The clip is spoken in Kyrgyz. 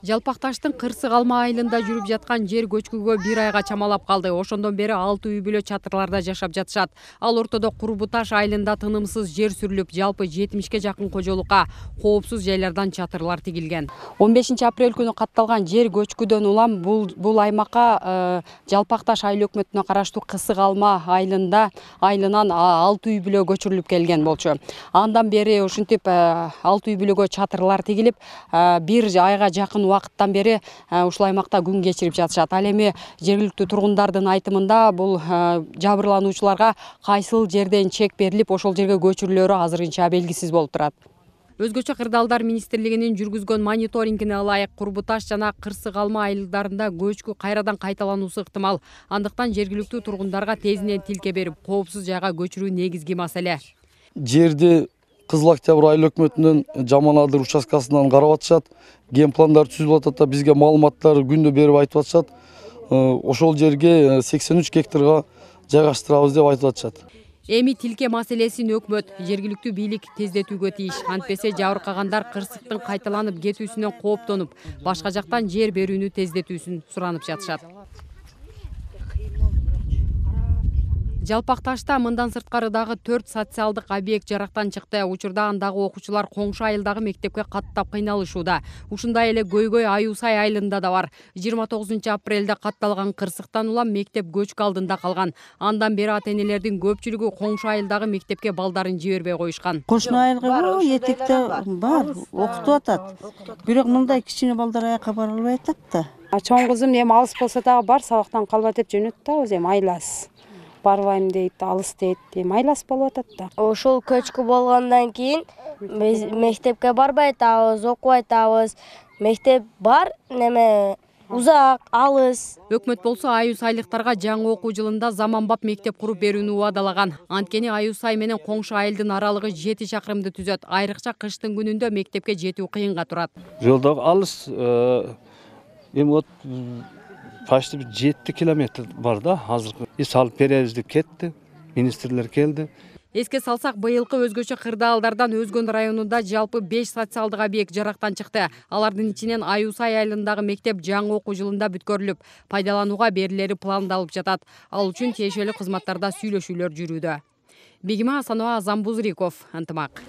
Жалпакташтын Кырсык Алма айылында жүрүп жаткан жер көчкүгө 1 айга чамалап калды. Ошондон бери 6 үй бүлө чатырларда жашап жатышат. Ал ортодо Курбуташ айылында тынымсыз жер сүрүлүп, жалпы 70ке жакын кожолукка коопсуз жайлардан чатырлар тигилген. 15 апрель күнү катталган жер көчкүдөн улам бул аймакка Жалпакташ айыл өкмөтүнө караштуу Кырсык Алма айылынан 6 үй бүлө көчүрүлүп келген болчу. Андан бери ушинтип 6 үй бүлөгө чатырлар тигилип, 1 айга жакын вакыттан бери ушул аймакта күн кечирип жатышат. Ал эми жергиликтүү тургундардын айтымында бул жабырлануучуларга кайсыл жерден чек берилип, ошол жерге көчүрүлөрү азырынча белгисиз болуп турат. Өзгөчө кырдаалдар министрлигинин жүргүзгөн мониторингине ылайык Курбуташ жана Кырсык Алма айылдарында көчкү кайрадан кайталануусу ыктымал. Андыктан жергиликтүү тургундарга тезинен тилке берип, коопсуз жайга көчүрүү негизги маселе. Жерди Кызыл Октябрь айыл өкмөтүнүн Жаман Адыр участкасынан карап атышат. Ген пландар түзүлүп атат да бизге маалыматтар күндө берип айтып атышат. Ошол жерге 83 гектарга жайгаштырабыз деп айтып атышат. Эми тилке маселесин өкмөт, жергиликтүү бийлик тездетүүгө тийиш. Антпесе жабыркагандар Кырсыктын кайталанып кетүүсүнөн кооптонуп, башка жактан жер берүүнү тездетүүсүн суранып жатышат. Жалпакташта мындан сырткары дагы 4 социалдык объект жарактан чыкты. Учурда андагы окуучулар коңшу айылдагы мектепке каттап кыйналышууда. Ушундай эле Көйгөй Аюсай айылында да бар. 29 апрелде катталган Кырсыктан улам мектеп көчкү алдында калган. Андан бери ата-энелердин көпчүлүгү коңшу айылдагы мектепке балдарын жибербей коюшкан. Кошуна айылга этекте бар, окутуп атат. Бирок мындай кичине балдар аякка бара албай атат да. Чоң кызым эми алыс болсо дагы бар, сабактан калба деп жөнөттү, эми айлас. Барбайм дейт, алыс дейт, айлас болуп атат да. Ошол көчкү болгондон кийин мектепке барбай атабыз, окубай атабыз. Мектеп бар, узак, алыс. Өкмөт болсо аюсайлыктарга жаңы окуу жылында заманбап мектеп куруп берүүнү убадалаган. Анткени Аюсай менен коңшу айылдын аралыгы 7 чакырымды түзөт. Айрыкча кыштын күнүндө мектепке жетүү кыйынга турат. Жолдогу алыс эми вот почти 7 километр бар да азыркы. Салып беребиз деп кетти, министрлер келди. Эске салсак, быйылкы өзгөчө кырдаалдардан Өзгөн районунда жалпы 5 социалдык объект жарактан чыкты. Алардын ичинен Аюсай айылындагы мектеп жаңы окуу жылында бүткөрүлүп, пайдаланууга берилери пландалып жатат. Ал үчүн тиешелүү кызматтарда сүйлөшүүлөр жүрүүдө. Бегима Асанова, Замбузриков, Ынтымак.